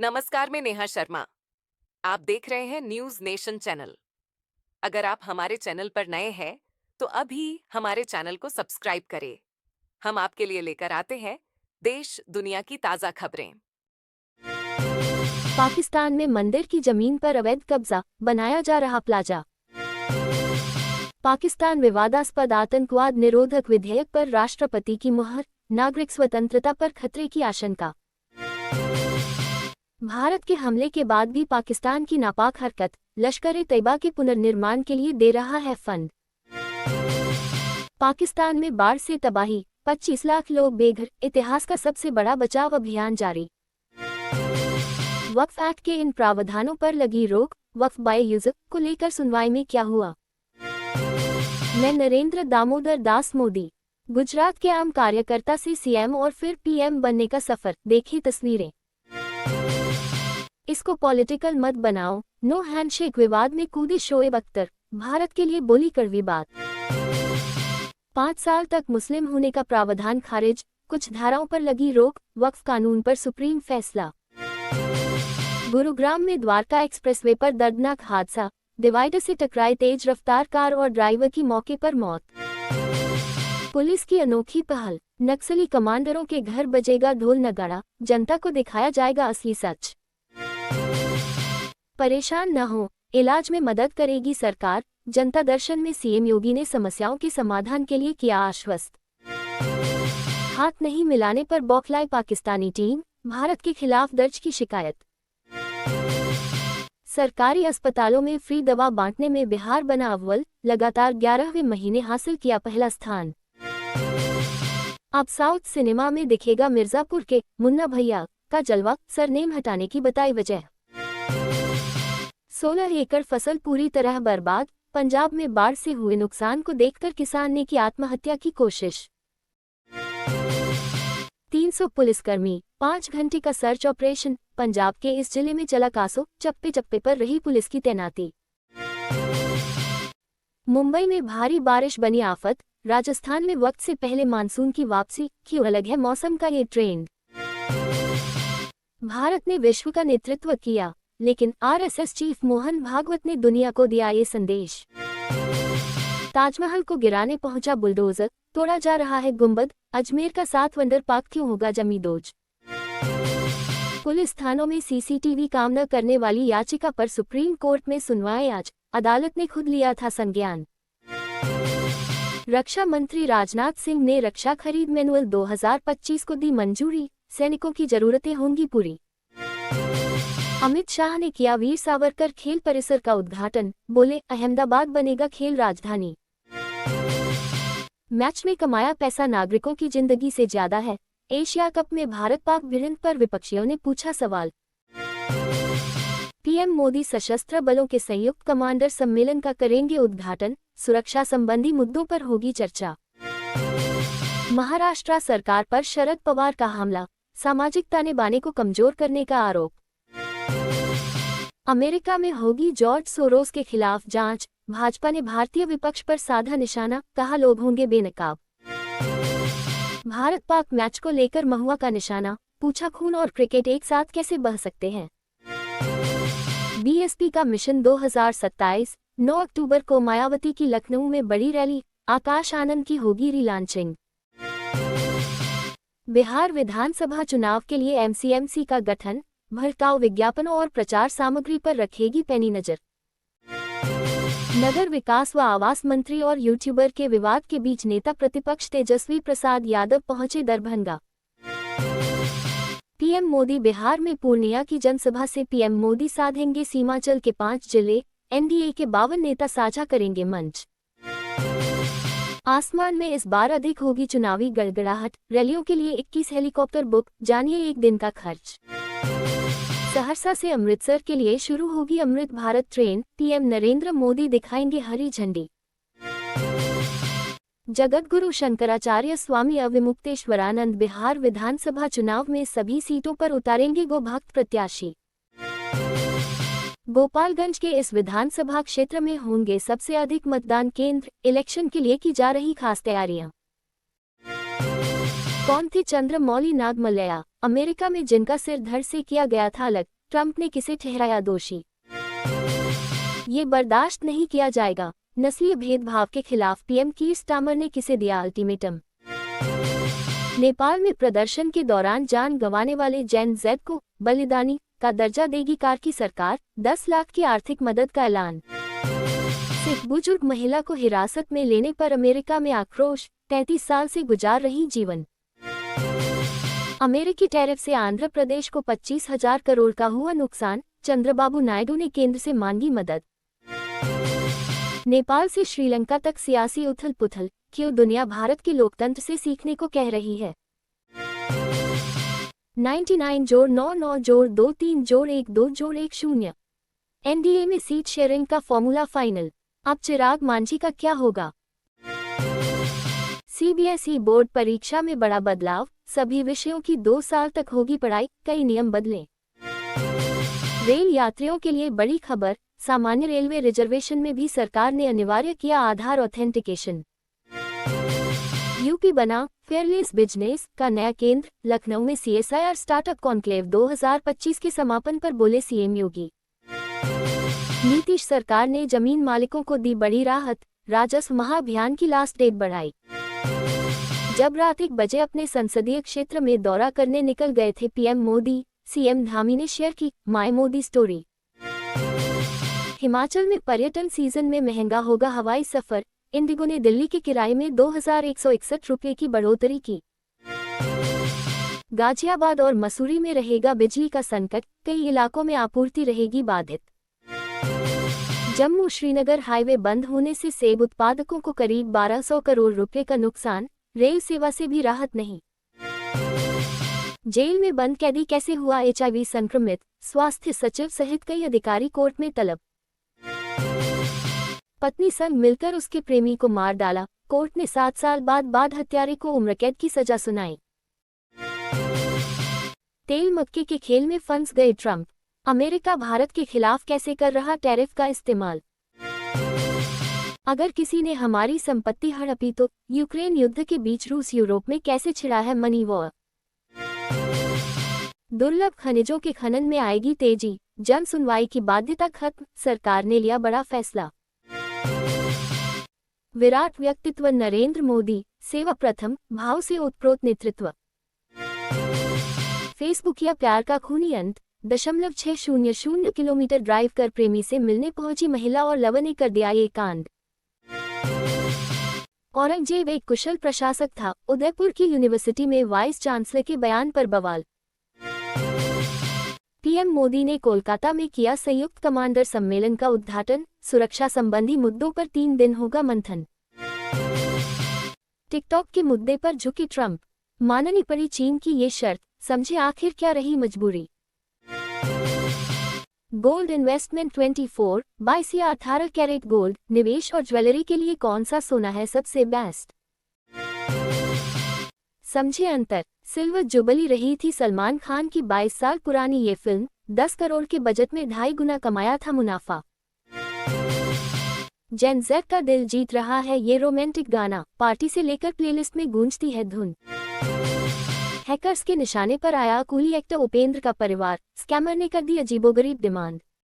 नमस्कार, मैं नेहा शर्मा। आप देख रहे हैं न्यूज नेशन चैनल। अगर आप हमारे चैनल पर नए हैं, तो अभी हमारे चैनल को सब्सक्राइब करें। हम आपके लिए लेकर आते हैं देश दुनिया की ताजा खबरें। पाकिस्तान में मंदिर की जमीन पर अवैध कब्जा, बनाया जा रहा प्लाजा। पाकिस्तान विवादास्पद आतंकवाद निरोधक विधेयक पर राष्ट्रपति की मुहर, नागरिक स्वतंत्रता पर खतरे की आशंका। भारत के हमले के बाद भी पाकिस्तान की नापाक हरकत, लश्कर-ए-तैयबा के पुनर्निर्माण के लिए दे रहा है फंड। पाकिस्तान में बाढ़ से तबाही, 25 लाख लोग बेघर, इतिहास का सबसे बड़ा बचाव अभियान जारी। वक्फ एक्ट के इन प्रावधानों पर लगी रोक, वक्फ बाय यूसुफ को लेकर सुनवाई में क्या हुआ? मैं नरेंद्र दामोदर दास मोदी। गुजरात के आम कार्यकर्ता से सीएम और फिर पीएम बनने का सफर, देखी तस्वीरें। इसको पॉलिटिकल मत बनाओ, नो हैंडशेक विवाद में कूदे शोएब अख्तर, भारत के लिए बोली कड़वी बात। 5 साल तक मुस्लिम होने का प्रावधान खारिज, कुछ धाराओं पर लगी रोक, वक्फ कानून पर सुप्रीम फैसला। गुरुग्राम में द्वारका एक्सप्रेसवे पर दर्दनाक हादसा, डिवाइडर से टकराई तेज रफ्तार कार और ड्राइवर की मौके पर मौत। पुलिस की अनोखी पहल, नक्सली कमांडरों के घर बजेगा ढोल नगाड़ा, जनता को दिखाया जाएगा असली सच। परेशान न हो, इलाज में मदद करेगी सरकार, जनता दर्शन में सीएम योगी ने समस्याओं के समाधान के लिए किया आश्वस्त। हाथ नहीं मिलाने पर बौखलाई पाकिस्तानी टीम, भारत के खिलाफ दर्ज की शिकायत। सरकारी अस्पतालों में फ्री दवा बांटने में बिहार बना अव्वल, लगातार 11वें महीने हासिल किया पहला स्थान। अब साउथ सिनेमा में दिखेगा मिर्जापुर के मुन्ना भैया का जलवा, सरनेम हटाने की बताई वजह। 16 एकड़ फसल पूरी तरह बर्बाद, पंजाब में बाढ़ से हुए नुकसान को देखकर किसान ने की आत्महत्या की कोशिश। 300 पुलिसकर्मी, 5 घंटे का सर्च ऑपरेशन, पंजाब के इस जिले में चला कासो, चप्पे चप्पे पर रही पुलिस की तैनाती। मुंबई में भारी बारिश बनी आफत, राजस्थान में वक्त से पहले मानसून की वापसी, क्यों अलग है मौसम का ये ट्रेंड। भारत ने विश्व का नेतृत्व किया, लेकिन आरएसएस चीफ मोहन भागवत ने दुनिया को दिया ये संदेश। ताजमहल को गिराने पहुंचा बुलडोजर, तोड़ा जा रहा है गुंबद, अजमेर का 7 वंडर पार्क क्यों होगा जमींदोज। पुलिस थानों में सीसीटीवी काम न करने वाली याचिका पर सुप्रीम कोर्ट में सुनवाई आज, अदालत ने खुद लिया था संज्ञान। रक्षा मंत्री राजनाथ सिंह ने रक्षा खरीद मैनुअल 2025 को दी मंजूरी, सैनिकों की जरूरतें होंगी पूरी। अमित शाह ने किया वीर सावरकर खेल परिसर का उद्घाटन, बोले अहमदाबाद बनेगा खेल राजधानी। मैच में कमाया पैसा नागरिकों की जिंदगी से ज्यादा है, एशिया कप में भारत पाक भिड़ंत पर विपक्षियों ने पूछा सवाल। पीएम मोदी सशस्त्र बलों के संयुक्त कमांडर सम्मेलन का करेंगे उद्घाटन, सुरक्षा संबंधी मुद्दों पर होगी चर्चा। महाराष्ट्र सरकार पर शरद पवार का हमला, सामाजिक ताने बाने को कमजोर करने का आरोप। अमेरिका में होगी जॉर्ज सोरोस के खिलाफ जांच, भाजपा ने भारतीय विपक्ष पर साधा निशाना, कहा लोग होंगे बेनकाब। भारत पाक मैच को लेकर महुआ का निशाना, पूछा खून और क्रिकेट एक साथ कैसे बह सकते हैं। बीएसपी का मिशन 2027, 9 अक्टूबर को मायावती की लखनऊ में बड़ी रैली, आकाश आनंद की होगी रीलॉन्चिंग। बिहार विधानसभा चुनाव के लिए एमसीएमसी का गठन, भड़काऊ विज्ञापनों और प्रचार सामग्री पर रखेगी पैनी नजर। नगर विकास व आवास मंत्री और यूट्यूबर के विवाद के बीच नेता प्रतिपक्ष तेजस्वी प्रसाद यादव पहुंचे दरभंगा। पीएम मोदी बिहार में पूर्णिया की जनसभा से पीएम मोदी साधेंगे सीमांचल के 5 जिले, एनडीए के 52 नेता साझा करेंगे मंच। आसमान में इस बार अधिक होगी चुनावी गड़गड़ाहट, रैलियों के लिए 21 हेलीकॉप्टर बुक, जानिए एक दिन का खर्च। सहरसा से अमृतसर के लिए शुरू होगी अमृत भारत ट्रेन, पीएम नरेंद्र मोदी दिखाएंगे हरी झंडी। जगतगुरु शंकराचार्य स्वामी अविमुक्तेश्वरानंद बिहार विधानसभा चुनाव में सभी सीटों पर उतारेंगे गोभक्त प्रत्याशी। गोपालगंज के इस विधानसभा क्षेत्र में होंगे सबसे अधिक मतदान केंद्र, इलेक्शन के लिए की जा रही खास तैयारियां। कौन थे चंद्रमौली नागमल्लैया, अमेरिका में जिनका सिर धड़ से किया गया था अलग, ट्रंप ने किसे ठहराया दोषी। ये बर्दाश्त नहीं किया जाएगा, नस्लीय भेदभाव के खिलाफ पीएम कीर स्टारमर ने किसे दिया अल्टीमेटम। नेपाल में प्रदर्शन के दौरान जान गंवाने वाले जेन जेड को बलिदानी का दर्जा देगी कार की सरकार, 10 लाख की आर्थिक मदद का ऐलान। सिख बुजुर्ग महिला को हिरासत में लेने पर अमेरिका में आक्रोश, 33 साल से गुजार रही जीवन। अमेरिकी टैरिफ से आंध्र प्रदेश को 25,000 करोड़ का हुआ नुकसान, चंद्रबाबू नायडू ने केंद्र से मांगी मदद। नेपाल से श्रीलंका तक सियासी उथल पुथल, क्यों दुनिया भारत के लोकतंत्र से सीखने को कह रही है। 99 जोड़ 99 जोड़ 23 जोड़ 12 जोड़ 10। एनडीए में सीट शेयरिंग का फॉर्मूला फाइनल, अब चिराग मांझी का क्या होगा। सीबीएसई बोर्ड परीक्षा में बड़ा बदलाव, सभी विषयों की 2 साल तक होगी पढ़ाई, कई नियम बदले। रेल यात्रियों के लिए बड़ी खबर, सामान्य रेलवे रिजर्वेशन में भी सरकार ने अनिवार्य किया आधार ऑथेंटिकेशन। यूपी बना फेयरलेस बिजनेस का नया केंद्र, लखनऊ में सीएसआईआर स्टार्टअप कॉन्क्लेव 2025 के समापन पर बोले सीएम योगी। नीतीश सरकार ने जमीन मालिकों को दी बड़ी राहत, राजस्व महाअभियान की लास्ट डेट बढ़ाई। जब रात 1 बजे अपने संसदीय क्षेत्र में दौरा करने निकल गए थे पीएम मोदी, सीएम धामी ने शेयर की माय मोदी स्टोरी। हिमाचल में पर्यटन सीजन में महंगा होगा हवाई सफर, इंडिगो ने दिल्ली के किराए में 2,161 रुपये की बढ़ोतरी की। गाजियाबाद और मसूरी में रहेगा बिजली का संकट, कई इलाकों में आपूर्ति रहेगी बाधित। जम्मू श्रीनगर हाईवे बंद होने से सेब उत्पादकों को करीब 1200 करोड़ रुपए का नुकसान, रेल सेवा से भी राहत नहीं। जेल में बंद कैदी कैसे हुआ एचआईवी संक्रमित, स्वास्थ्य सचिव सहित कई अधिकारी कोर्ट में तलब। पत्नी संग मिलकर उसके प्रेमी को मार डाला, कोर्ट ने 7 साल बाद हत्यारे को उम्रकैद की सजा सुनाई। तेल मक्के के खेल में फंस गए ट्रंप, अमेरिका भारत के खिलाफ कैसे कर रहा टैरिफ का इस्तेमाल। अगर किसी ने हमारी संपत्ति हड़पी तो यूक्रेन युद्ध के बीच रूस यूरोप में कैसे छिड़ा है मनी वॉर। दुर्लभ खनिजों के खनन में आएगी तेजी, जन सुनवाई की बाध्यता खत्म, सरकार ने लिया बड़ा फैसला। विराट व्यक्तित्व नरेंद्र मोदी, सेवा प्रथम, भाव से ओतप्रोत नेतृत्व। फेसबुक या प्यार का खूनी अंत, 600 किलोमीटर ड्राइव कर प्रेमी से मिलने पहुंची महिला और लव ने कर दिया ये कांड। औरंगजेब एक कुशल प्रशासक था, उदयपुर की यूनिवर्सिटी में वाइस चांसलर के बयान पर बवाल। पीएम मोदी ने कोलकाता में किया संयुक्त कमांडर सम्मेलन का उद्घाटन, सुरक्षा संबंधी मुद्दों पर 3 दिन होगा मंथन। टिकटॉक के मुद्दे पर झुके ट्रंप, माननी पड़ी चीन की ये शर्त, समझे आखिर क्या रही मजबूरी। गोल्ड इन्वेस्टमेंट 24/22 या 18 कैरेट गोल्ड, निवेश और ज्वेलरी के लिए कौन सा सोना है सबसे बेस्ट। समझे अंतर, सिल्वर जुबली रही थी सलमान खान की 22 साल पुरानी ये फिल्म, 10 करोड़ के बजट में 2.5 गुना कमाया था मुनाफा। जेन जेड का दिल जीत रहा है ये रोमांटिक गाना, पार्टी से लेकर प्लेलिस्ट में गूंजती है धुन। हैकर्स के निशाने पर आया कूली एक्टर उपेंद्र का परिवार, स्कैमर ने कर दी अजीबोगरीब डिमांड।